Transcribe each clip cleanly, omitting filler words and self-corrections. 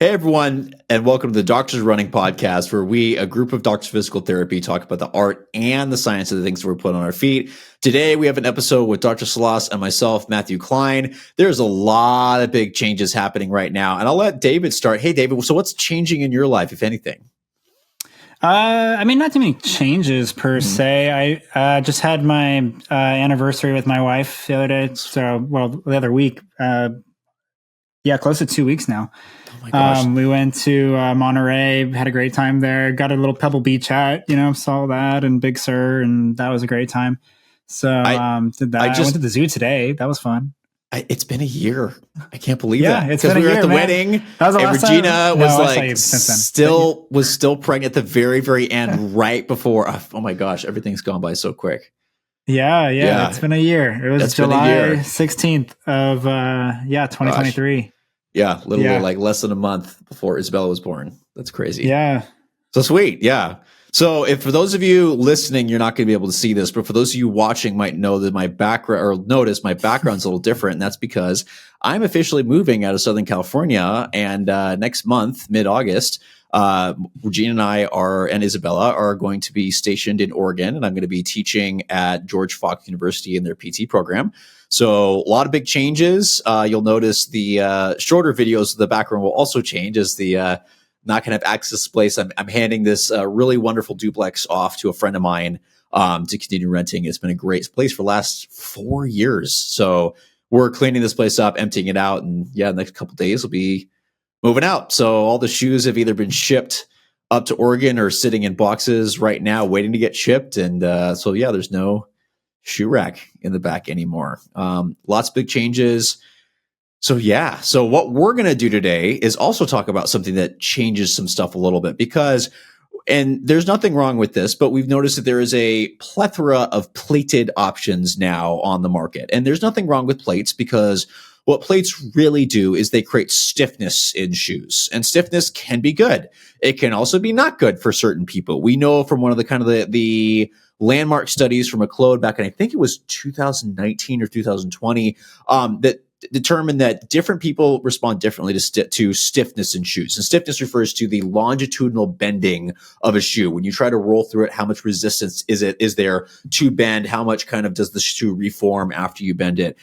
Hey, everyone, and welcome to the Doctors Running Podcast, where we, a group of doctors of physical therapy, talk about the art and the science of the things that we're putting on our feet. Today, we have an episode with Dr. Salas and myself, Matthew Klein. There's a lot of big changes happening right now, and I'll let David start. Hey, David, so what's changing in your life, if anything? Not too many changes per se. I just had my anniversary with my wife the other day. The other week. Close to 2 weeks now. Oh my gosh. We went to Monterey, had a great time there. Got a little Pebble Beach hat, saw that and Big Sur, and that was a great time. So did that. I went to the zoo today. That was fun. It's been a year. I can't believe that. It's been a year, we were at the man. wedding, That was and Regina was still pregnant at the very, very end, right before. Oh my gosh, everything's gone by so quick. Yeah. It's been a year. It was July 16th of 2023. Gosh. Yeah, like less than a month before Isabella was born. That's crazy. Yeah. So sweet. Yeah. So if for those of you listening, you're not going to be able to see this, but for those of you watching might know that my background or notice my background's a little different. And that's because I'm officially moving out of Southern California. And next month, mid-August, Regina and I and Isabella are going to be stationed in Oregon, and I'm going to be teaching at George Fox University in their PT program. So a lot of big changes. You'll notice the shorter videos of the background will also change as the not going to have access to place. I'm handing this really wonderful duplex off to a friend of mine to continue renting. It's been a great place for the last 4 years. So we're cleaning this place up, emptying it out, and the next couple of days we'll be moving out. So all the shoes have either been shipped up to Oregon or sitting in boxes right now waiting to get shipped. And there's no shoe rack in the back anymore. Lots of big changes. So what we're going to do today is also talk about something that changes some stuff a little bit and there's nothing wrong with this, but we've noticed that there is a plethora of plated options now on the market. And there's nothing wrong with plates because what plates really do is they create stiffness in shoes, and stiffness can be good. It can also be not good for certain people. We know from one of the landmark studies from a Claude back in, I think it was 2019 or 2020, that determined that different people respond differently to stiffness in shoes. And stiffness refers to the longitudinal bending of a shoe. When you try to roll through it, how much resistance is there to bend? How much kind of does the shoe reform after you bend it?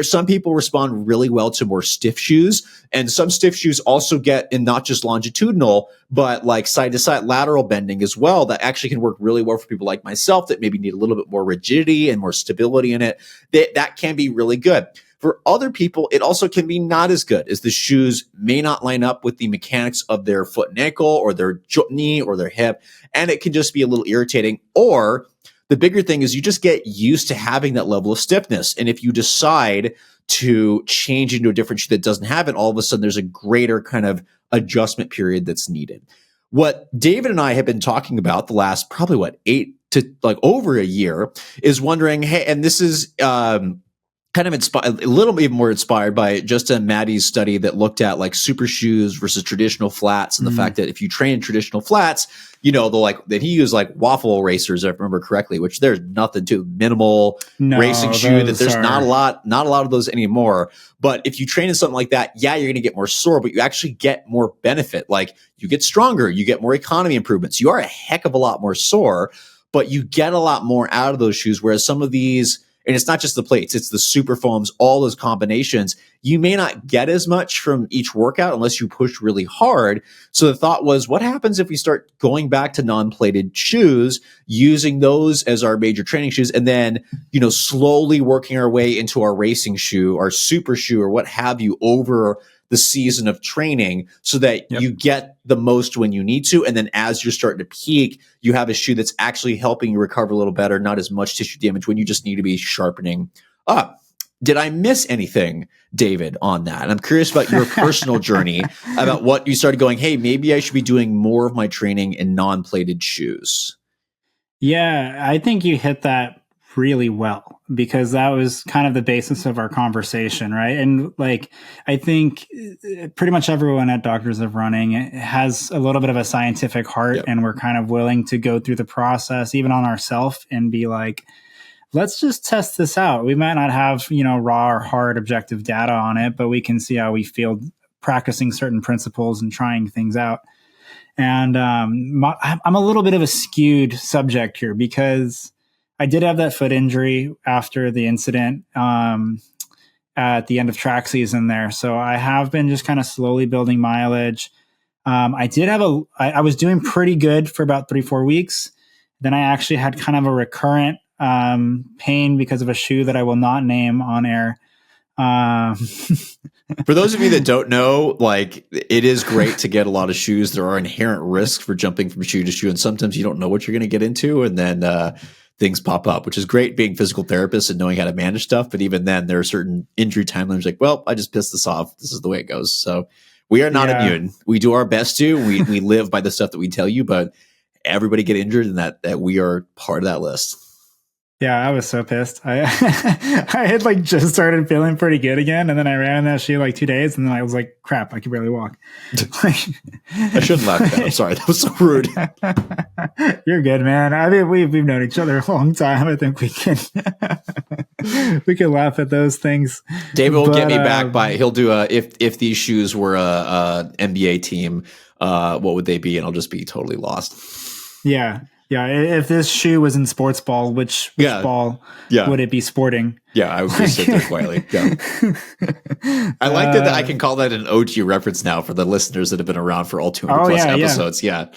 Some people respond really well to more stiff shoes, and some stiff shoes also get in not just longitudinal, but like side to side lateral bending as well. That actually can work really well for people like myself that maybe need a little bit more rigidity and more stability in it. That can be really good. For other people, it also can be not as good, as the shoes may not line up with the mechanics of their foot and ankle or their knee or their hip, and it can just be a little irritating. Or the bigger thing is you just get used to having that level of stiffness. And if you decide to change into a different shoe that doesn't have it, all of a sudden there's a greater kind of adjustment period that's needed. What David and I have been talking about the last probably over a year is wondering, hey, and this is kind of a little bit more inspired by just Maddie's study that looked at like super shoes versus traditional flats, and the fact that if you train traditional flats, that he used like waffle racers, if I remember correctly, which there's nothing to racing shoe that there's not a lot of those anymore. But if you train in something like that, you're going to get more sore, but you actually get more benefit. Like you get stronger, you get more economy improvements. You are a heck of a lot more sore, but you get a lot more out of those shoes. Whereas some of these, and it's not just the plates, it's the super foams, all those combinations, you may not get as much from each workout unless you push really hard. So the thought was, what happens if we start going back to non-plated shoes, using those as our major training shoes, and then, slowly working our way into our racing shoe, our super shoe, or what have you over the season of training, so that you get the most when you need to. And then as you're starting to peak, you have a shoe that's actually helping you recover a little better, not as much tissue damage when you just need to be sharpening up. Did I miss anything, David, on that? And I'm curious about your personal journey, about what you started going, hey, maybe I should be doing more of my training in non-plated shoes. Yeah, I think you hit that really well, because that was kind of the basis of our conversation, right? And I think pretty much everyone at Doctors of Running has a little bit of a scientific heart, and we're kind of willing to go through the process, even on ourselves, and be like, let's just test this out. We might not have, raw or hard objective data on it, but we can see how we feel practicing certain principles and trying things out. And I'm a little bit of a skewed subject here because I did have that foot injury after the incident at the end of track season there. So I have been just kind of slowly building mileage. I did have I was doing pretty good for about 3-4 weeks. Then I actually had kind of a recurrent pain because of a shoe that I will not name on air. For those of you that don't know, like, it is great to get a lot of shoes. There are inherent risks for jumping from shoe to shoe, and sometimes you don't know what you're going to get into, and then things pop up, which is great being physical therapists and knowing how to manage stuff. But even then, there are certain injury timelines like, well, I just pissed this off. This is the way it goes. So we are not immune. We do our best to. We live by the stuff that we tell you, but everybody get injured, and that we are part of that list. Yeah, I was so pissed. I had like just started feeling pretty good again, and then I ran in that shoe like 2 days, and then I was like, "Crap, I can barely walk." I shouldn't laugh at that. I'm sorry, that was so rude. You're good, man. I mean, we've known each other a long time. I think we can laugh at those things. David will get me back by he'll do if these shoes were a NBA team, what would they be? And I'll just be totally lost. Yeah. Yeah, if this shoe was in sports ball, which ball would it be sporting? Yeah, I would just sit there quietly. Yeah. I like that I can call that an OG reference now for the listeners that have been around for all 200 plus episodes. Yeah.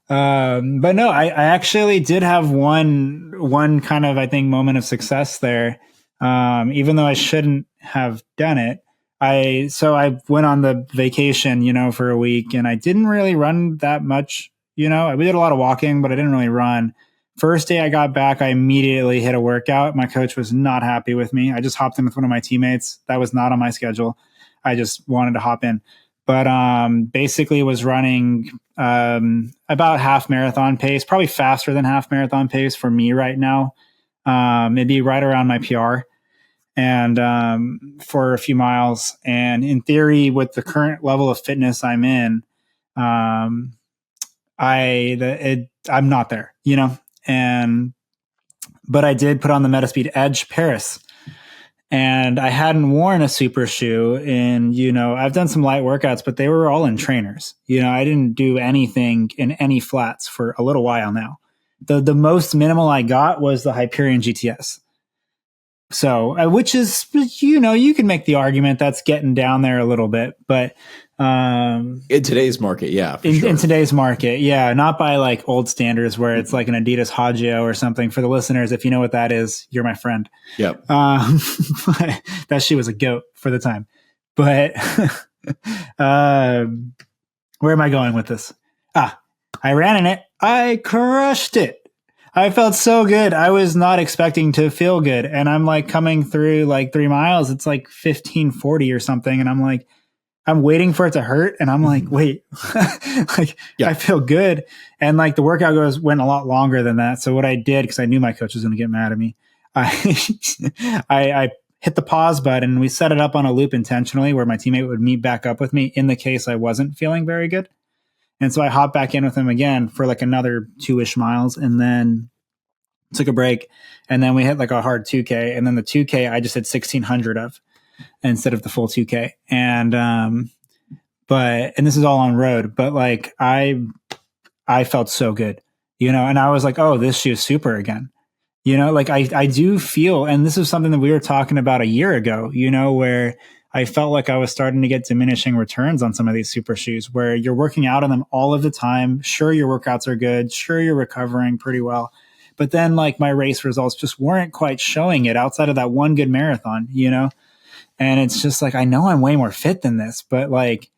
But no, I actually did have one kind of, I think, moment of success there. Even though I shouldn't have done it. I went on the vacation, for a week, and I didn't really run that much. We did a lot of walking, but I didn't really run. First day I got back, I immediately hit a workout. My coach was not happy with me. I just hopped in with one of my teammates. That was not on my schedule. I just wanted to hop in. But basically was running about half marathon pace, probably faster than half marathon pace for me right now. Maybe right around my PR. And for a few miles. And in theory, with the current level of fitness I'm in, I'm not there, but I did put on the Metaspeed Edge Paris, and I hadn't worn a super shoe in, I've done some light workouts, but they were all in trainers. I didn't do anything in any flats for a little while now. The most minimal I got was the Hyperion GTS. So, which is, you can make the argument that's getting down there a little bit, but in today's market, yeah, in today's market, yeah, not by like old standards where it's like an Adidas Hagio or something. For the listeners, if you know what that is, you're my friend. Yep. That shoe was a goat for the time. But where am I going with this? I ran in it. I crushed it. I felt so good. I was not expecting to feel good. And I'm like coming through like 3 miles. It's like 15:40 or something. And I'm like, I'm waiting for it to hurt. And I'm like, wait, I feel good. And like the workout went a lot longer than that. So what I did, because I knew my coach was going to get mad at me, I hit the pause button and we set it up on a loop intentionally where my teammate would meet back up with me in the case I wasn't feeling very good. And so I hopped back in with him again for like another 2-ish miles and then took a break. And then we hit like a hard 2K. And then the 2K, I just hit 1,600 of instead of the full 2K. And, and this is all on road, but like I felt so good, and I was like, oh, this shoe is super again. Like I do feel, and this is something that we were talking about a year ago, where I felt like I was starting to get diminishing returns on some of these super shoes where you're working out on them all of the time. Sure, your workouts are good. Sure, you're recovering pretty well. But then like my race results just weren't quite showing it outside of that one good marathon, And it's just like, I know I'm way more fit than this, but like,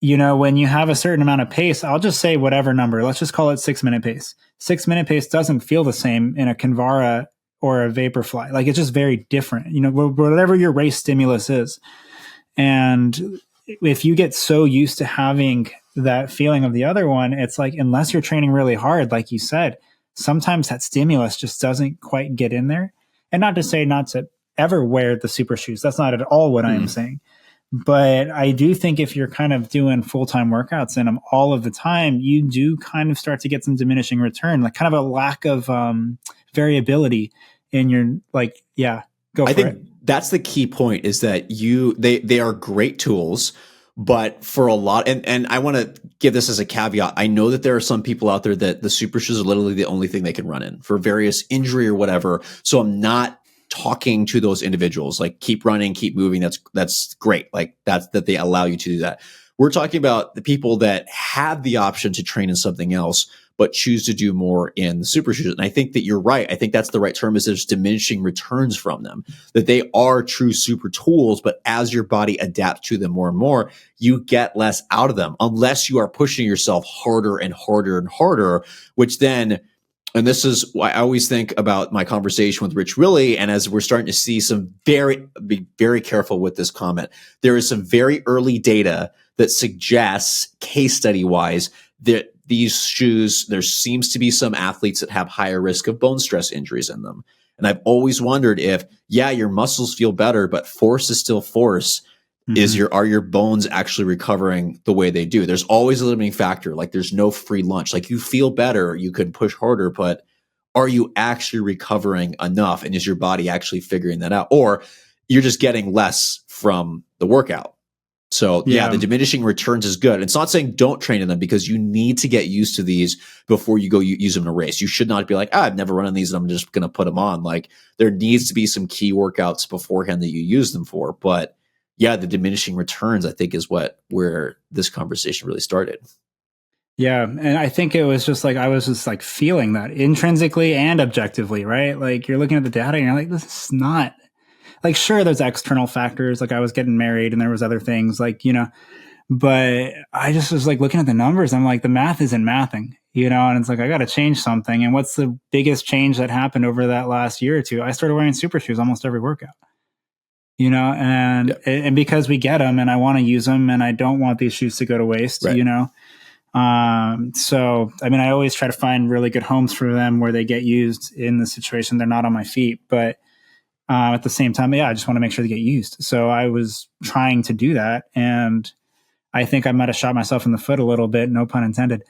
when you have a certain amount of pace, I'll just say whatever number, let's just call it 6-minute pace. 6-minute pace doesn't feel the same in a Kinvara or a Vaporfly. Like it's just very different, whatever your race stimulus is. And if you get so used to having that feeling of the other one, it's like, unless you're training really hard, like you said, sometimes that stimulus just doesn't quite get in there. And not to say not to ever wear the super shoes. That's not at all what I am saying. But I do think if you're kind of doing full-time workouts in them all of the time, you do kind of start to get some diminishing return, like kind of a lack of variability in your, like, go for it. I think that's the key point, is that they are great tools, but for a lot, and I want to give this as a caveat. I know that there are some people out there that the super shoes are literally the only thing they can run in for various injury or whatever. So I'm not talking to those individuals, like keep running, keep moving. That's great. Like that they allow you to do that. We're talking about the people that have the option to train in something else, but choose to do more in the super shoes. And I think that you're right. I think that's the right term, is there's diminishing returns from them, that they are true super tools, but as your body adapts to them more and more, you get less out of them unless you are pushing yourself harder and harder and harder, which then, and this is why I always think about my conversation with Rich Willie. And as we're starting to see be very careful with this comment, there is some very early data that suggests, case study wise, that these shoes, there seems to be some athletes that have higher risk of bone stress injuries in them. And I've always wondered if, your muscles feel better, but force is still force. Mm-hmm. Are your bones actually recovering the way they do? There's always a limiting factor. Like there's no free lunch. Like you feel better, you can push harder, but are you actually recovering enough? And is your body actually figuring that out? Or you're just getting less from the workout? So the diminishing returns is good. It's not saying don't train in them, because you need to get used to these before you go use them in a race. You should not be like, I've never run on these and I'm just going to put them on. Like there needs to be some key workouts beforehand that you use them for. But the diminishing returns, I think, is where this conversation really started. Yeah. And I think it was just like, I was just like feeling that intrinsically and objectively, right? Like you're looking at the data and you're like, this is not, like, sure, there's external factors. Like I was getting married and there was other things, like, but I just was like looking at the numbers. I'm like, the math isn't mathing, and it's like, I got to change something. And what's the biggest change that happened over that last year or two? I started wearing super shoes almost every workout, and because we get them and I want to use them and I don't want these shoes to go to waste, right. So, I mean, I always try to find really good homes for them where they get used in the situation. They're not on my feet, but at the same time, I just want to make sure they get used. So I was trying to do that. And I think I might have shot myself in the foot a little bit, no pun intended.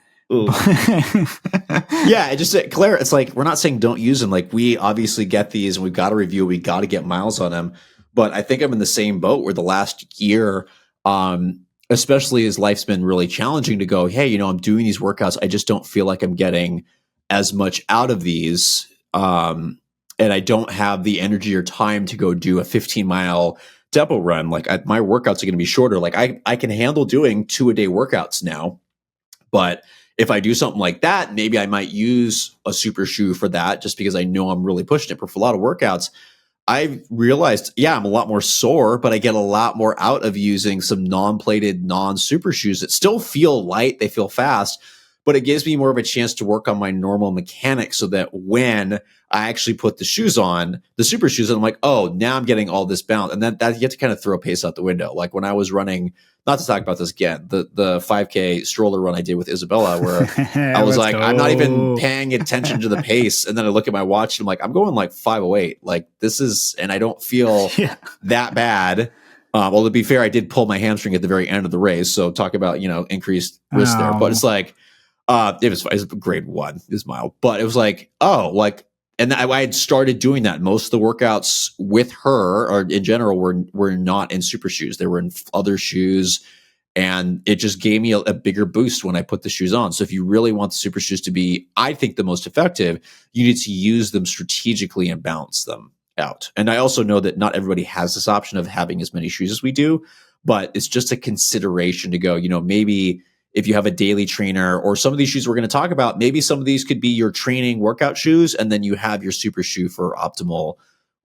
Claire, it's like, we're not saying don't use them. Like we obviously get these and we've got to review, we got to get miles on them. But I think I'm in the same boat where the last year, especially as life's been really challenging, to go, hey, I'm doing these workouts. I just don't feel like I'm getting as much out of these. And I don't have the energy or time to go do a 15-mile depot run. Like my workouts are going to be shorter. Like I can handle doing 2-a-day workouts now, but if I do something like that, maybe I might use a super shoe for that, just because I know I'm really pushing it. But for a lot of workouts, I realized, I'm a lot more sore, but I get a lot more out of using some non-plated, non-super shoes that still feel light. They feel fast, but it gives me more of a chance to work on my normal mechanics, so that when I actually put the shoes on, the super shoes, and I'm like, oh, now I'm getting all this bounce. And that you have to kind of throw pace out the window. Like when I was running, not to talk about this again, the 5K stroller run I did with Isabella, where I was like, I'm not even paying attention to the pace. And then I look at my watch and I'm like, I'm going like 5:08. Like this is, and I don't feel that bad. Well, to be fair, I did pull my hamstring at the very end of the race. So talk about, increased risk there. But it's like, it was grade 1, it was mild, but it was like, and I had started doing that. Most of the workouts with her, or in general, were not in super shoes. They were in other shoes, and it just gave me a bigger boost when I put the shoes on. So if you really want the super shoes to be, I think, the most effective, you need to use them strategically and balance them out. And I also know that not everybody has this option of having as many shoes as we do, but it's just a consideration to go, maybe if you have a daily trainer, or some of these shoes we're going to talk about, maybe some of these could be your training workout shoes, and then you have your super shoe for optimal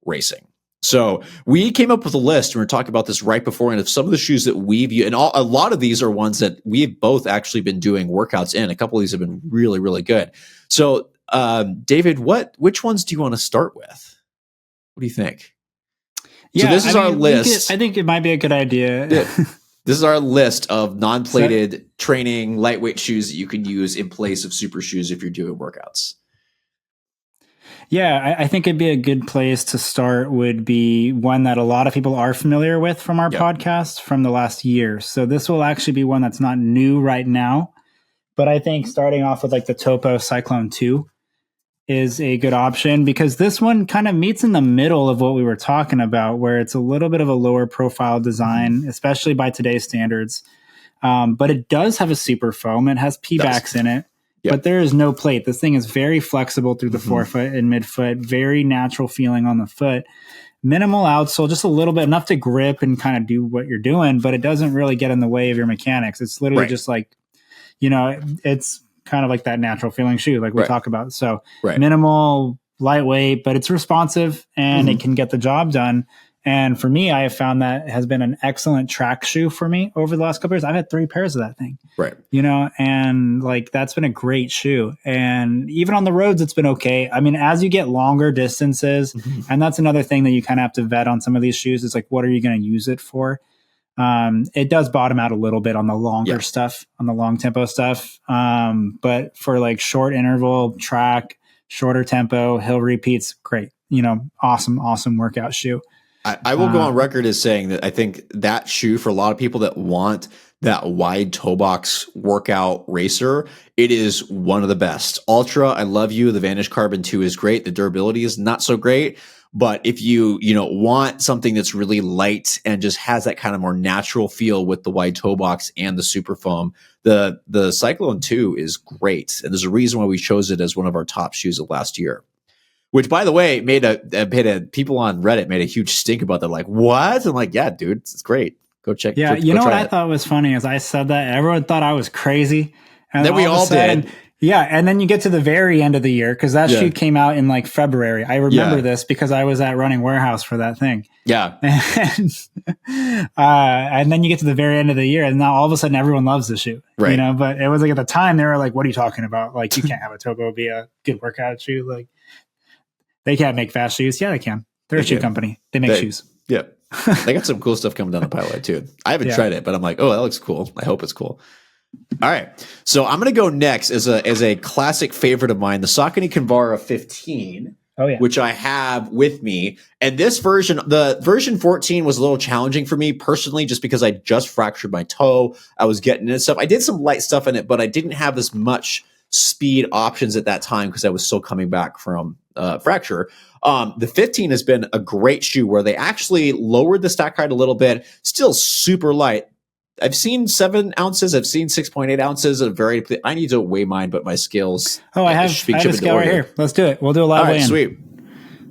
racing. So we came up with a list, and we were talking about this right before, and of some of the shoes that we've used, and a lot of these are ones that we've both actually been doing workouts in. A couple of these have been really, really good. So David, which ones do you want to start with? What do you think? Yeah, so this is our list. I think it might be a good idea. This is our list of non-plated training lightweight shoes that you can use in place of super shoes if you're doing workouts. Yeah, I think it'd be a good place to start, would be one that a lot of people are familiar with from our podcast from the last year. So this will actually be one that's not new right now, but I think starting off with like the Topo Cyclone 2 is a good option, because this one kind of meets in the middle of what we were talking about, where it's a little bit of a lower profile design, especially by today's standards. But it does have a super foam. It has P-backs in it, but there is no plate. This thing is very flexible through the forefoot and midfoot, very natural feeling on the foot. Minimal outsole, just a little bit, enough to grip and kind of do what you're doing, but it doesn't really get in the way of your mechanics. It's literally just like, it's kind of like that natural feeling shoe like we talk about. So minimal, lightweight, but it's responsive and it can get the job done. And for me, I have found that has been an excellent track shoe for me over the last couple of years. I've had 3 pairs of that thing, and like, that's been a great shoe. And even on the roads, it's been okay. I mean, as you get longer distances, and that's another thing that you kind of have to vet on some of these shoes, is like, what are you going to use it for? It does bottom out a little bit on the longer stuff, on the long tempo stuff. But for like short interval track, shorter tempo, hill repeats, great, awesome workout shoe. I will go on record as saying that I think that shoe, for a lot of people that want that wide toe box workout racer, it is one of the best. Ultra, I love you. The Vanish Carbon 2 is great. The durability is not so great. But if you want something that's really light and just has that kind of more natural feel with the wide toe box and the super foam, the Cyclone 2 is great. And there's a reason why we chose it as one of our top shoes of last year. Which, by the way, people on Reddit made a huge stink about that. Like, what? I'm like, yeah, dude, it's great. Go check. Yeah, go what I thought was funny is I said that everyone thought I was crazy, and then we all did. Yeah, and then you get to the very end of the year, because that shoe came out in like February. I remember this because I was at Running Warehouse for that thing. Yeah, and then you get to the very end of the year, and now all of a sudden everyone loves the shoe. Right. But it was like, at the time they were like, "What are you talking about? Like, you can't have a Topo be a good workout shoe. Like, they can't make fast shoes." Yeah, they can. They're a shoe company. They make shoes. Yeah. They got some cool stuff coming down the pipeline too. I haven't tried it, but I'm like, oh, that looks cool. I hope it's cool. All right. So I'm going to go next as a classic favorite of mine, the Saucony Kinvara 15. Oh, yeah. Which I have with me. And this version, the version 14, was a little challenging for me personally, just because I just fractured my toe. I was getting into stuff. I did some light stuff in it, but I didn't have as much speed options at that time because I was still coming back from fracture. The 15 has been a great shoe where they actually lowered the stack height a little bit, still super light. I've seen 7 ounces. I've seen 6.8 ounces. I need to weigh mine, but my scales. Oh, I have a scale right here. Let's do it. We'll do a live weigh-in. Sweet.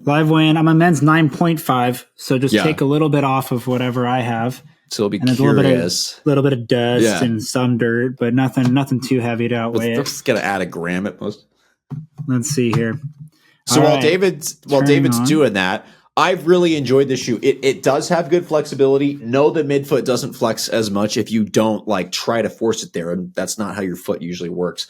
Live weigh-in. I'm a men's 9.5, so just take a little bit off of whatever I have. So it'll be curious. A little bit of dust and some dirt, but nothing too heavy to outweigh it. Just gonna add a gram at most. Let's see here. So while David's doing that, I've really enjoyed this shoe. It does have good flexibility. No, the midfoot doesn't flex as much if you don't like try to force it there, and that's not how your foot usually works.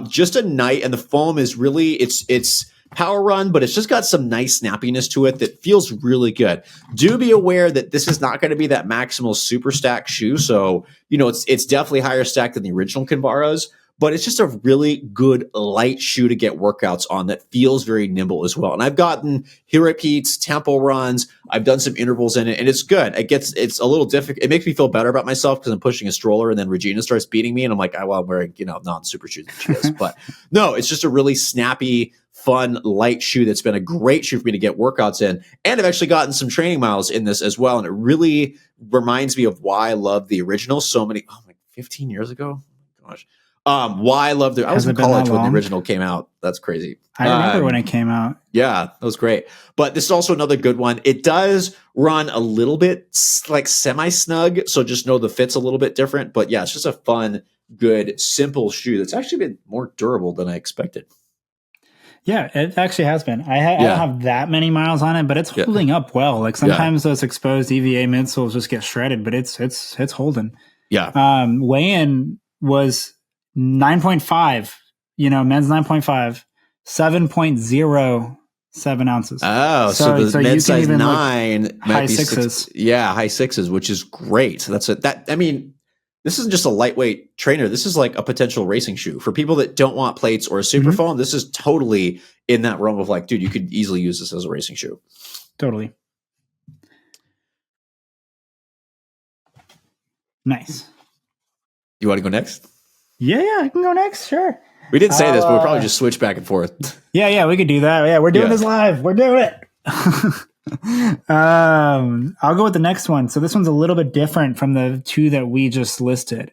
Just a night, and the foam is really it's power run, but it's just got some nice snappiness to it that feels really good. Do be aware that this is not going to be that maximal super stack shoe, so it's definitely higher stack than the original Kinvaras. But it's just a really good light shoe to get workouts on that feels very nimble as well. And I've gotten heel repeats, tempo runs. I've done some intervals in it, and it's good. It's a little difficult. It makes me feel better about myself because I'm pushing a stroller, and then Regina starts beating me, and I'm like, I'm wearing non-super shoes that she is. But no, it's just a really snappy, fun, light shoe that's been a great shoe for me to get workouts in. And I've actually gotten some training miles in this as well. And it really reminds me of why I love the original so many. 15 years ago? Oh my gosh. Why I loved it. I was in college when the original came out. That's crazy. I remember when it came out. Yeah, that was great. But this is also another good one. It does run a little bit like semi-snug, so just know the fit's a little bit different. But yeah, it's just a fun, good, simple shoe that's actually been more durable than I expected. Yeah, it actually has been. I don't have that many miles on it, but it's holding up well. Like sometimes those exposed EVA midsoles just get shredded, but it's holding. Yeah. Weigh-in was 9.5, men's 9.5, 7.07 ounces. Oh, so the men's size 9 might high be sixes. High sixes, which is great. This isn't just a lightweight trainer. This is like a potential racing shoe for people that don't want plates or a super foam. This is totally in that realm of like, dude, you could easily use this as a racing shoe. Totally. Nice. You want to go next? Yeah, I can go next. Sure. We didn't say this, but we'll probably just switch back and forth. Yeah, we could do that. Yeah, we're doing this live. We're doing it. I'll go with the next one. So this one's a little bit different from the two that we just listed.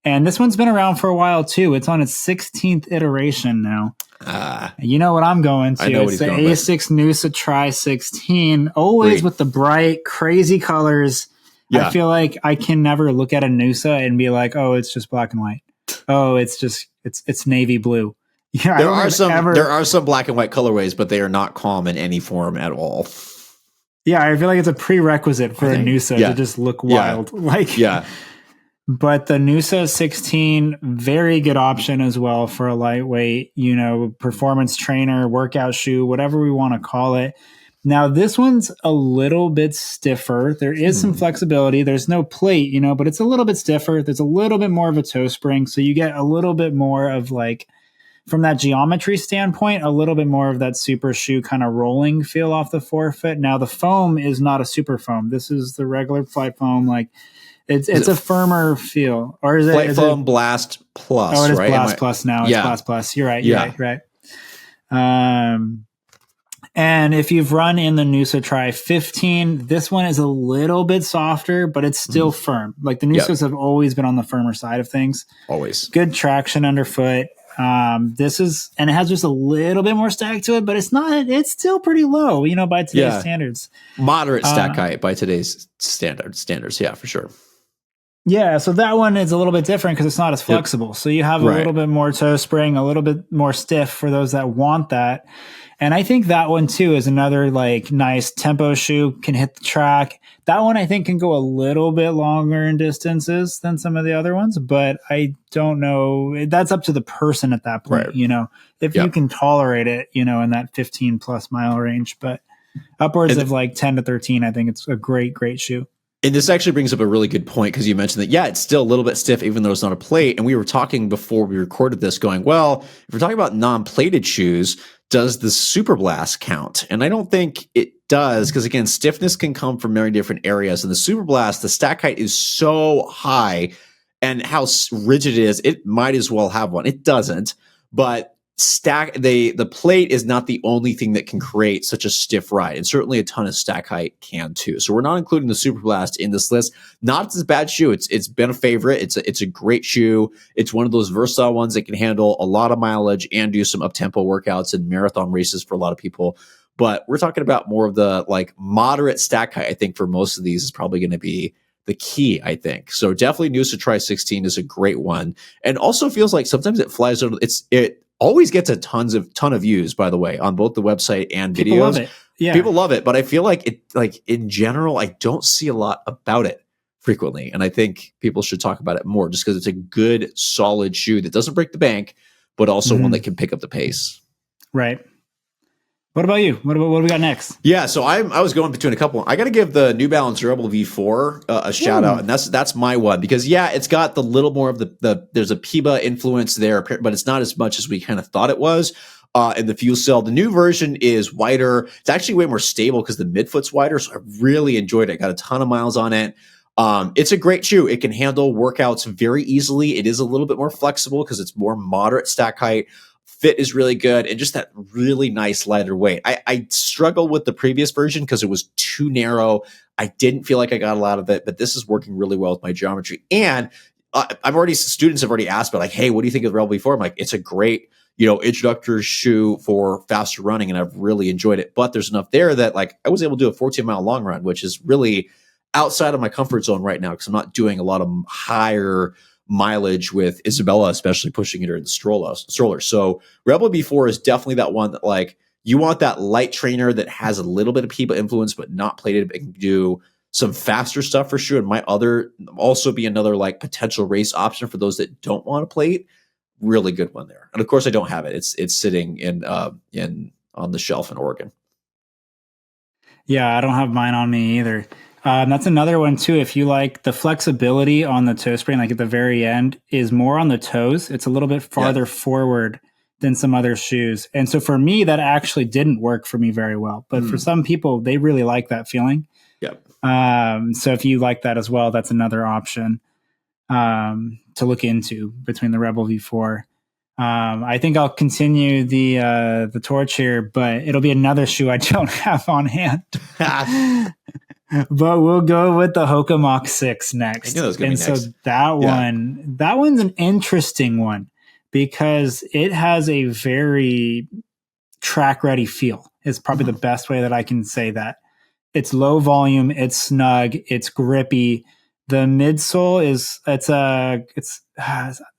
And this one's been around for a while too. It's on its 16th iteration now. You know what I'm going to. I know what it's he's the going with. ASICS Noosa Tri 16. Always Great. with the bright, crazy colors. Yeah. I feel like I can never look at a Noosa and be like, oh, it's just black and white. Oh, it's navy blue. Yeah, There are some black and white colorways, but they are not calm in any form at all. Yeah, I feel like it's a prerequisite for a Noosa to just look wild. But the Noosa 16, very good option as well for a lightweight, performance trainer, workout shoe, whatever we want to call it. Now, this one's a little bit stiffer. There is some flexibility. There's no plate, but it's a little bit stiffer. There's a little bit more of a toe spring. So you get a little bit more of from that geometry standpoint, a little bit more of that super shoe kind of rolling feel off the forefoot. Now, the foam is not a super foam. This is the regular flight foam. It's a firmer feel. Or is Flight it Foam Blast Plus? Oh, it is right? Blast Plus now. It's Blast Plus. You're right. You're right. And if you've run in the Noosa Tri 15, this one is a little bit softer, but it's still firm. Like the Noosas have always been on the firmer side of things. Always. Good traction underfoot. And it has just a little bit more stack to it, but it's still pretty low, by today's standards. Moderate stack height by today's standards. Yeah, for sure. Yeah, so that one is a little bit different because it's not as flexible. So you have a little bit more toe spring, a little bit more stiff for those that want that. And I think that one too is another nice tempo shoe, can hit the track. That one I think can go a little bit longer in distances than some of the other ones, but I don't know. That's up to the person at that point, if you can tolerate it, in that 15 plus mile range, but upwards of 10 to 13, I think it's a great, great shoe. And this actually brings up a really good point because you mentioned that, it's still a little bit stiff, even though it's not a plate. And we were talking before we recorded this going, well, if we're talking about non-plated shoes, does the Super Blast count? And I don't think it does because, again, stiffness can come from many different areas. And the Super Blast, the stack height is so high and how rigid it is, it might as well have one. It doesn't, but the plate is not the only thing that can create such a stiff ride, and certainly a ton of stack height can too. So we're not including the Super Blast in this list. Not as bad shoe. It's been a favorite. It's a great shoe. It's one of those versatile ones that can handle a lot of mileage and do some up tempo workouts and marathon races for a lot of people. But we're talking about more of the moderate stack height. I think for most of these is probably going to be the key, I think. So definitely Noosa Tri 16 is a great one, and also feels like sometimes it flies under. It always gets a ton of views, by the way, on both the website and videos. People love it. Yeah. People love it, but I feel like in general, I don't see a lot about it frequently. And I think people should talk about it more just because it's a good, solid shoe that doesn't break the bank, but also one that can pick up the pace. Right. What about you? What do we got next? Yeah, so I was going between a couple. I got to give the New Balance Rebel V4 a shout out, and that's my one because it's got the little more of there's a Piba influence there, but it's not as much as we kind of thought it was. In the fuel cell, the new version is wider. It's actually way more stable because the midfoot's wider. So I really enjoyed it. Got a ton of miles on it. It's a great shoe. It can handle workouts very easily. It is a little bit more flexible because it's more moderate stack height. Fit is really good, and just that really nice lighter weight. I struggled with the previous version because it was too narrow. I didn't feel like I got a lot of it, but this is working really well with my geometry. And students have already asked, but hey, what do you think of the Rebel V4? I'm like, it's a great, introductory shoe for faster running, and I've really enjoyed it. But there's enough there that I was able to do a 14-mile long run, which is really outside of my comfort zone right now because I'm not doing a lot of higher mileage with Isabella, especially pushing it in the stroller. So Rebel B4 is definitely that one that you want that light trainer that has a little bit of Piba influence, but not plated, but can do some faster stuff for sure. And might also be another potential race option for those that don't want to plate. Really good one there. And of course I don't have it. It's sitting in on the shelf in Oregon. Yeah, I don't have mine on me either. That's another one too. If you like the flexibility on the toe spring, at the very end is more on the toes. It's a little bit farther forward than some other shoes. And so for me, that actually didn't work for me very well. But for some people, they really like that feeling. Yep. So if you like that as well, that's another option to look into between the Rebel V4. I think I'll continue the torch here, but it'll be another shoe I don't have on hand. But we'll go with the Hoka Mach 6 next. I knew that was gonna be next. So that one's an interesting one because it has a very track ready feel. Is probably the best way that I can say that. It's low volume, it's snug, it's grippy. The midsole is it's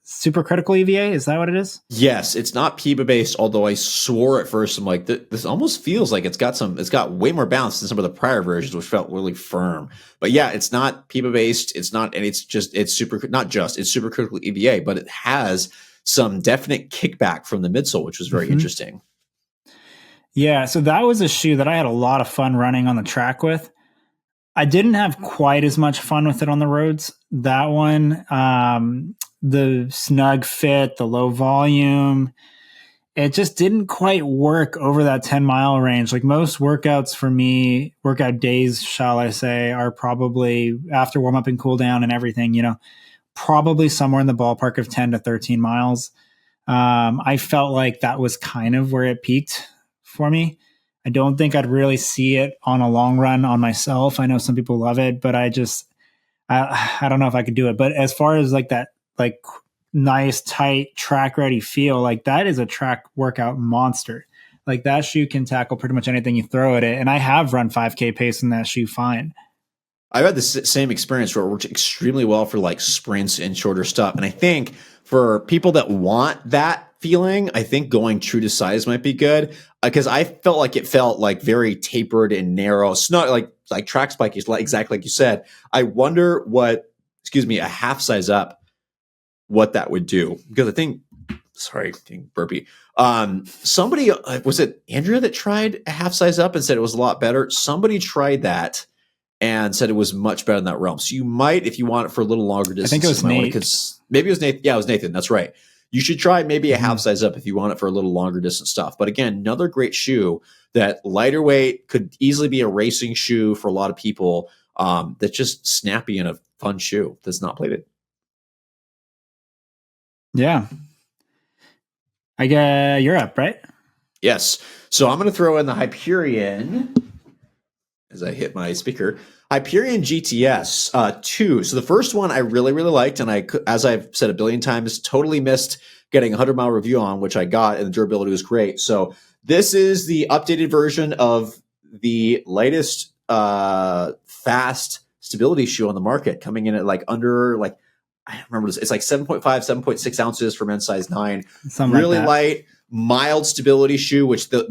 supercritical EVA. Is that what it is? Yes, it's not PIBA based. Although I swore at first, I'm like, this almost feels like it's got way more bounce than some of the prior versions, which felt really firm. But yeah, it's not PIBA based. It's not, and it's supercritical EVA, but it has some definite kickback from the midsole, which was very interesting. Yeah, so that was a shoe that I had a lot of fun running on the track with. I didn't have quite as much fun with it on the roads. That one, the snug fit, the low volume, it just didn't quite work over that 10-mile range. Like most workouts for me, workout days, shall I say, are probably after warm up and cool down and everything, probably somewhere in the ballpark of 10 to 13 miles. I felt like that was kind of where it peaked for me. I don't think I'd really see it on a long run on myself. I know some people love it, but I don't know if I could do it. But as far as like that, like nice, tight, track ready feel, like that is a track workout monster. Like that shoe can tackle pretty much anything you throw at it. And I have run 5K pace in that shoe fine. I've had the same experience where it works extremely well for like sprints and shorter stuff. And I think for people that want that feeling, I think going true to size might be good because I felt like it felt like very tapered and narrow. It's not like track spike is like exactly like you said. I wonder what, a half size up, what that would do because I think, burpee. Somebody, was it Andrea that tried a half size up and said it was a lot better? Somebody tried that and said it was much better in that realm. So you might, if you want it for a little longer distance. I think it was Nate. Maybe it was Nathan. Yeah, it was Nathan. That's right. You should try maybe a half size up if you want it for a little longer distance stuff. But again, another great shoe that lighter weight could easily be a racing shoe for a lot of people. That's just snappy and a fun shoe that's not plated. Yeah. I guess you're up, right? Yes. So I'm going to throw in the Hyperion as I hit my speaker. Hyperion GTS 2. So the first one I really, really liked, and as I've said a billion times, totally missed getting a 100-mile review on, which I got, and the durability was great. So this is the updated version of the latest fast stability shoe on the market, coming in at like under like I don't remember this. It's like 7.5, 7.6 ounces for men's size 9. Something really like light, mild stability shoe, which the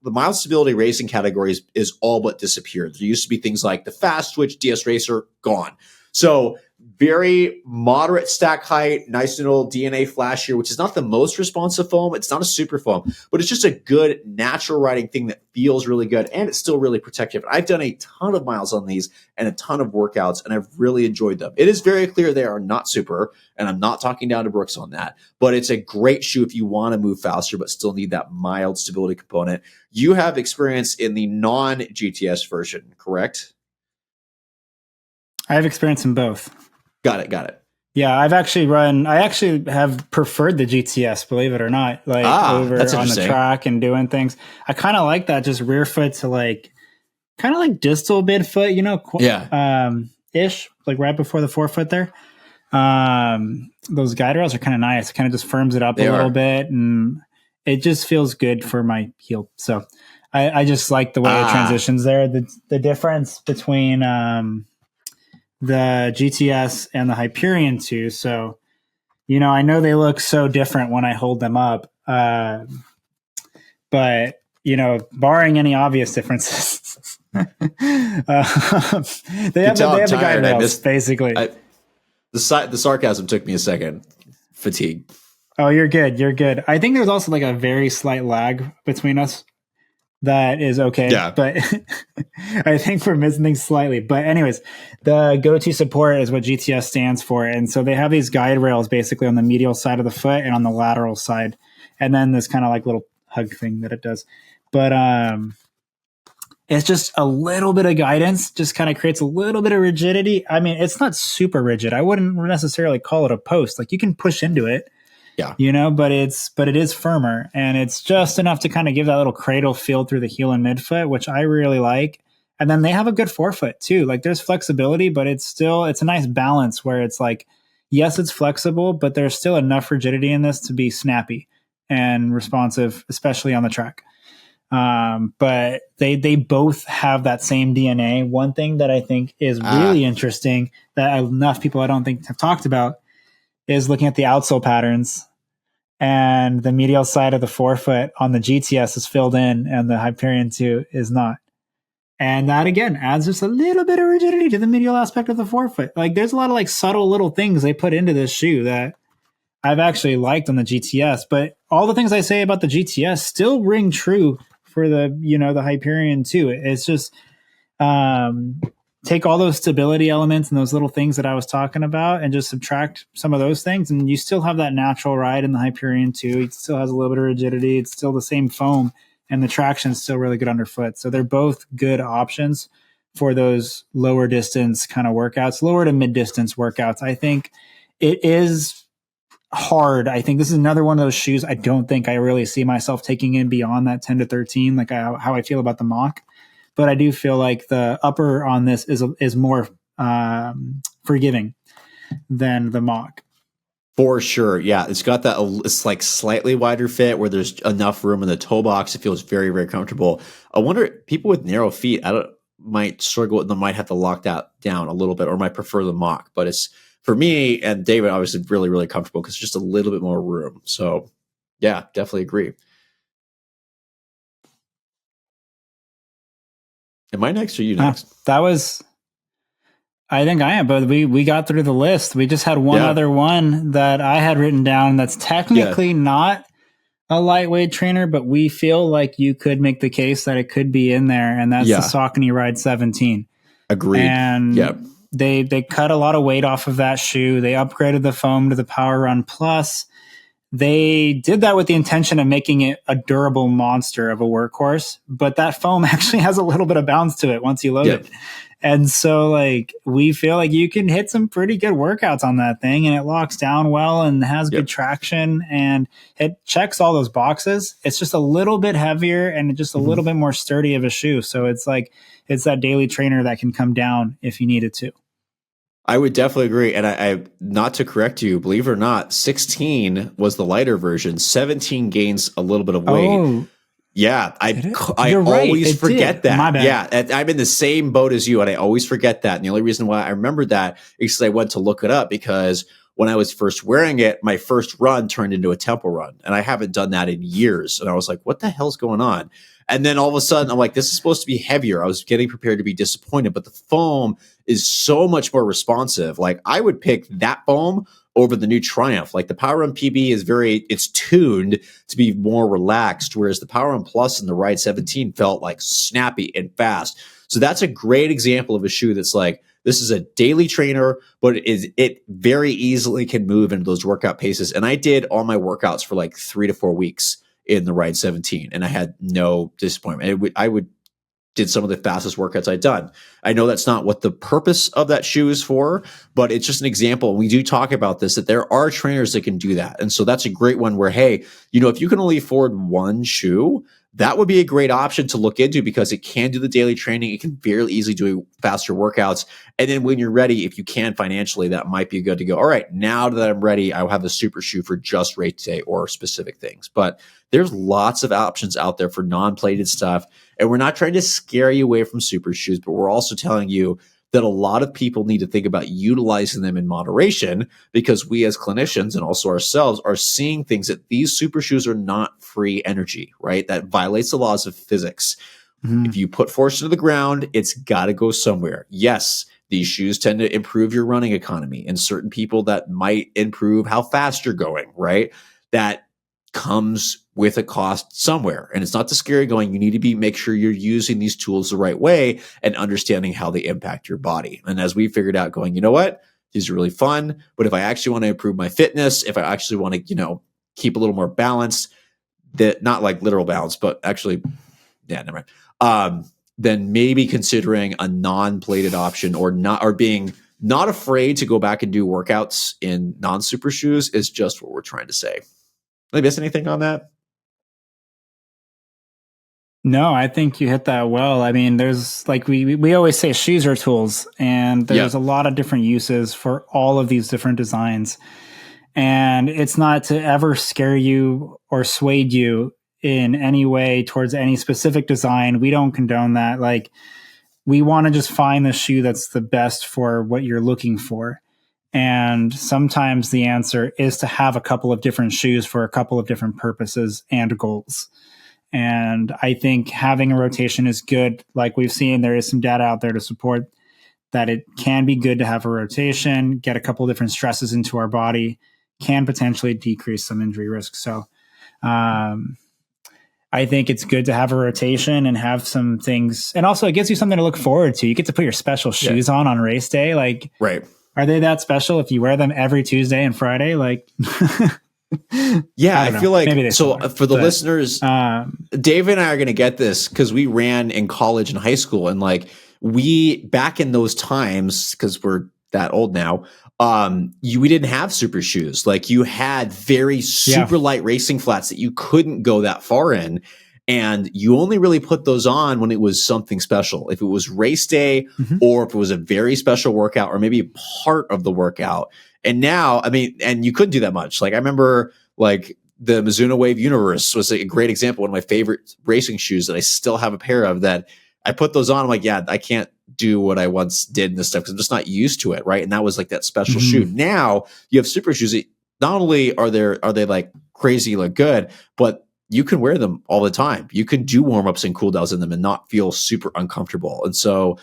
mild stability racing category is all but disappeared. There used to be things like the Fast Switch, DS Racer, gone. So very moderate stack height, nice little DNA flash here, which is not the most responsive foam. It's not a super foam, but it's just a good natural riding thing that feels really good, and it's still really protective. I've done a ton of miles on these and a ton of workouts, and I've really enjoyed them. It is very clear they are not super, and I'm not talking down to Brooks on that, but it's a great shoe if you want to move faster but still need that mild stability component. You have experience in the non-GTS version, correct? I have experience in both. Got it. Yeah, I actually have preferred the GTS, believe it or not, over on the track and doing things. I kind of like that, just rear foot to kind of like distal midfoot, ish, like right before the forefoot there. Those guide rails are kind of nice. It kind of just firms it up a little bit, and it just feels good for my heel. So I just like the way it transitions there. The difference between the GTS and the Hyperion 2. So, I know they look so different when I hold them up. But, barring any obvious differences, they have the guide rails, basically. The sarcasm took me a second. Fatigue. Oh, you're good. I think there's also like a very slight lag between us. That is okay. Yeah. But I think we're missing things slightly. But anyways, the go-to support is what GTS stands for. And so they have these guide rails basically on the medial side of the foot and on the lateral side. And then this kind of like little hug thing that it does. But it's just a little bit of guidance, just kind of creates a little bit of rigidity. I mean, it's not super rigid. I wouldn't necessarily call it a post. Like you can push into it Yeah. but it is firmer, and it's just enough to kind of give that little cradle feel through the heel and midfoot, which I really like. And then they have a good forefoot too. Like there's flexibility, but it's a nice balance where it's like, yes, it's flexible, but there's still enough rigidity in this to be snappy and responsive, especially on the track. But they both have that same DNA. One thing that I think is really interesting that enough people I don't think have talked about is looking at the outsole patterns, and the medial side of the forefoot on the GTS is filled in and the Hyperion 2 is not. And that again adds just a little bit of rigidity to the medial aspect of the forefoot. Like there's a lot of like subtle little things they put into this shoe that I've actually liked on the GTS, but all the things I say about the GTS still ring true for the Hyperion too. It's just take all those stability elements and those little things that I was talking about and just subtract some of those things, and you still have that natural ride in the Hyperion too. It still has a little bit of rigidity. It's still the same foam, and the traction is still really good underfoot. So they're both good options for those lower distance kind of workouts, lower to mid distance workouts. I think it is hard. I think this is another one of those shoes I don't think I really see myself taking in beyond that 10 to 13, like how I feel about the Mach. But I do feel like the upper on this is more forgiving than the Mach. For sure. Yeah. It's got that, it's like slightly wider fit where there's enough room in the toe box. It feels very, very comfortable. I wonder, people with narrow feet, might struggle and might have to lock that down a little bit, or might prefer the Mach. But it's, for me and David, obviously really, really comfortable because just a little bit more room. So yeah, definitely agree. Am I next or you next? I think I am, but we got through the list. We just had one other one that I had written down that's technically not a lightweight trainer, but we feel like you could make the case that it could be in there, and that's the Saucony Ride 17. Agreed. And they cut a lot of weight off of that shoe. They upgraded the foam to the Power Run Plus. They did that with the intention of making it a durable monster of a workhorse, but that foam actually has a little bit of bounce to it once you load it. And so like we feel like you can hit some pretty good workouts on that thing, and it locks down well and has good traction, and it checks all those boxes. It's just a little bit heavier and just a little bit more sturdy of a shoe. So it's like, it's that daily trainer that can come down if you needed to. I would definitely agree. And I not to correct you, believe it or not, 16 was the lighter version. 17 gains a little bit of weight. Oh. Yeah, I always forget that. My bad. Yeah, I'm in the same boat as you, and I always forget that. And the only reason why I remembered that is because I went to look it up, because when I was first wearing it, my first run turned into a tempo run, and I haven't done that in years. And I was like, what the hell's going on? And then all of a sudden, I'm like, this is supposed to be heavier. I was getting prepared to be disappointed, but the foam is so much more responsive. Like, I would pick that foam over the new Triumph. Like, the Power Run PB is it's tuned to be more relaxed, whereas the Power Run Plus and the Ride 17 felt like snappy and fast. So that's a great example of a shoe that's like, this is a daily trainer, but it very easily can move into those workout paces. And I did all my workouts for like 3 to 4 weeks in the Ride 17, and I had no disappointment. I did some of the fastest workouts I'd done. I know that's not what the purpose of that shoe is for, but it's just an example. We do talk about this, that there are trainers that can do that. And so that's a great one where, hey, if you can only afford one shoe, that would be a great option to look into, because it can do the daily training. It can very easily do faster workouts. And then when you're ready, if you can financially, that might be good to go. All right, now that I'm ready, I'll have a super shoe for just race day or specific things. But there's lots of options out there for non-plated stuff. And we're not trying to scare you away from super shoes, but we're also telling you that a lot of people need to think about utilizing them in moderation, because we as clinicians and also ourselves are seeing things that these super shoes are not free energy, right? That violates the laws of physics. Mm-hmm. If you put force into the ground, it's got to go somewhere. Yes, these shoes tend to improve your running economy, and certain people that might improve how fast you're going, right? That comes with a cost somewhere. And it's not the scary going, you need to make sure you're using these tools the right way and understanding how they impact your body. And as we figured out going, you know what? These are really fun, but if I actually want to improve my fitness, if I actually want to, keep a little more balance, that not like literal balance, but actually, never mind. Then maybe considering a non-plated option or being not afraid to go back and do workouts in non-super shoes is just what we're trying to say. Did I miss anything on that? No, I think you hit that well. I mean, there's like we always say shoes are tools, and there's a lot of different uses for all of these different designs. And it's not to ever scare you or sway you in any way towards any specific design. We don't condone that. Like, we want to just find the shoe that's the best for what you're looking for. And sometimes the answer is to have a couple of different shoes for a couple of different purposes and goals. And I think having a rotation is good. Like we've seen, there is some data out there to support that it can be good to have a rotation, get a couple of different stresses into our body, can potentially decrease some injury risk. So I think it's good to have a rotation and have some things. And also it gives you something to look forward to. You get to put your special shoes on race day. Like, right. Are they that special if you wear them every Tuesday and Friday? Like, yeah, I feel like, so for the listeners, Dave and I are going to get this because we ran in college and high school, and like we, back in those times, because we're that old now, we didn't have super shoes. Like you had very super light racing flats that you couldn't go that far in. And you only really put those on when it was something special. If it was race day or if it was a very special workout or maybe a part of the workout. And now, I mean, and you couldn't do that much. Like I remember like the Mizuno Wave Universe was a great example. One of my favorite racing shoes that I still have a pair of, that I put those on. I'm like, yeah, I can't do what I once did in this stuff because I'm just not used to it. Right. And that was like that special shoe. Now you have super shoes that not only are they like crazy, like good, but you can wear them all the time. You can do warm-ups and cool downs in them and not feel super uncomfortable. And so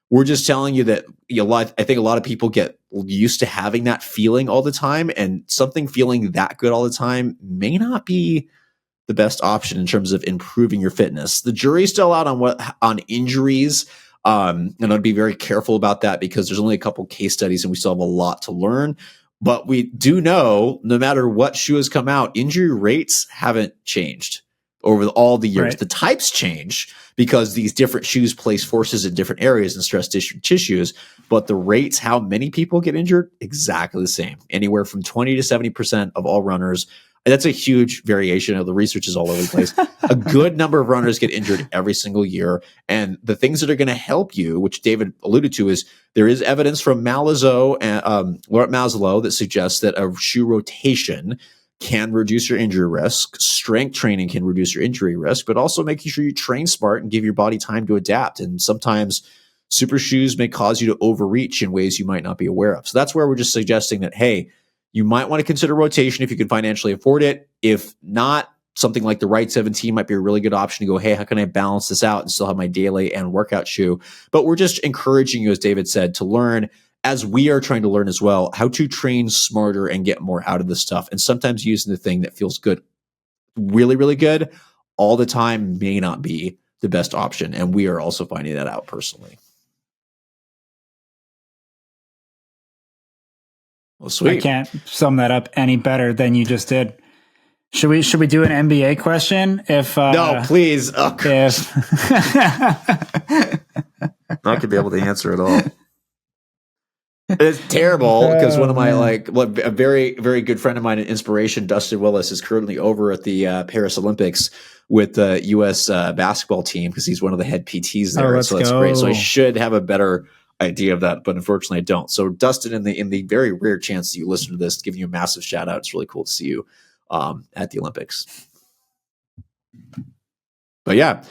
we're just telling you that I think a lot of people get used to having that feeling all the time, and something feeling that good all the time may not be the best option in terms of improving your fitness. The jury's still out on injuries. And I'd be very careful about that because there's only a couple case studies and we still have a lot to learn. But we do know no matter what shoe has come out, injury rates haven't changed over all the years. Right. The types change because these different shoes place forces in different areas and stress tissues. But the rates, how many people get injured, exactly the same. Anywhere from 20 to 70% of all runners. That's a huge variation of the research is all over the place. A good number of runners get injured every single year. And the things that are going to help you, which David alluded to, is there is evidence from Laurent Maslow that suggests that a shoe rotation can reduce your injury risk. Strength training can reduce your injury risk, but also making sure you train smart and give your body time to adapt. And sometimes super shoes may cause you to overreach in ways you might not be aware of. So that's where we're just suggesting that, hey, you might want to consider rotation if you can financially afford it. If not, something like the Ride 17 might be a really good option to go, hey, how can I balance this out and still have my daily and workout shoe? But we're just encouraging you, as David said, to learn, as we are trying to learn as well, how to train smarter and get more out of this stuff. And sometimes using the thing that feels good, really, really good, all the time may not be the best option. And we are also finding that out personally. Well, sweet. I can't sum that up any better than you just did. Should we do an NBA question? No, please. Oh, if not going to be able to answer it all. It's terrible because one of my a very, very good friend of mine, an inspiration, Dustin Willis, is currently over at the Paris Olympics with the U.S. Basketball team because he's one of the head PTs there. So that's great. So I should have a better idea of that, but unfortunately I don't. So Dustin, in the very rare chance that you listen to this, giving you a massive shout out. It's really cool to see you at the Olympics. But yeah,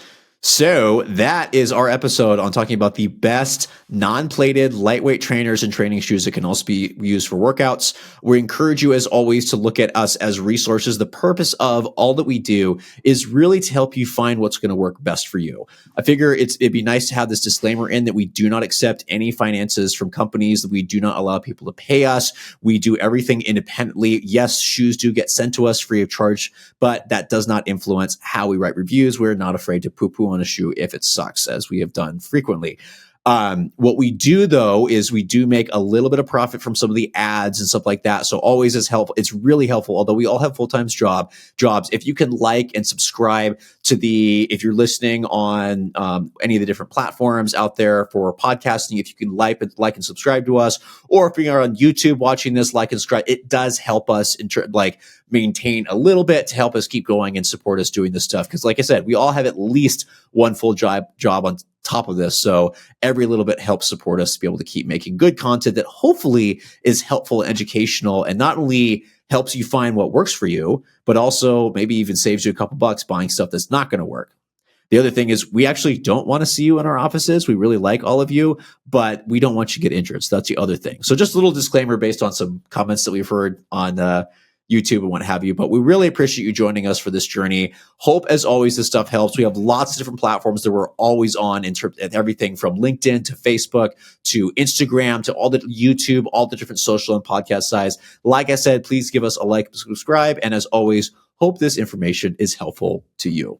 so that is our episode on talking about the best non-plated lightweight trainers and training shoes that can also be used for workouts. We encourage you, as always, to look at us as resources. The purpose of all that we do is really to help you find what's going to work best for you. I figure it'd be nice to have this disclaimer in that we do not accept any finances from companies, that we do not allow people to pay us. We do everything independently. Yes, shoes do get sent to us free of charge, but that does not influence how we write reviews. We're not afraid to poo-poo on a shoe if it sucks, as we have done frequently. What we do though is we do make a little bit of profit from some of the ads and stuff like that. So always is helpful. It's really helpful. Although we all have full-time jobs, if you can like and subscribe to if you're listening on any of the different platforms out there for podcasting, if you can like and subscribe to us, or if you're on YouTube watching this, like and subscribe, it does help us maintain a little bit to help us keep going and support us doing this stuff. Because like I said, we all have at least one full job on top of this. So every little bit helps support us to be able to keep making good content that hopefully is helpful and educational, and not only helps you find what works for you, but also maybe even saves you a couple bucks buying stuff that's not going to work. The other thing is we actually don't want to see you in our offices. We really like all of you, but we don't want you to get injured. So that's the other thing. So just a little disclaimer based on some comments that we've heard on YouTube and what have you. But we really appreciate you joining us for this journey. Hope, as always, this stuff helps. We have lots of different platforms that we're always on, in terms of everything from LinkedIn to Facebook to Instagram to all the YouTube, all the different social and podcast sites. Like I said, please give us a like, subscribe, and as always, hope this information is helpful to you.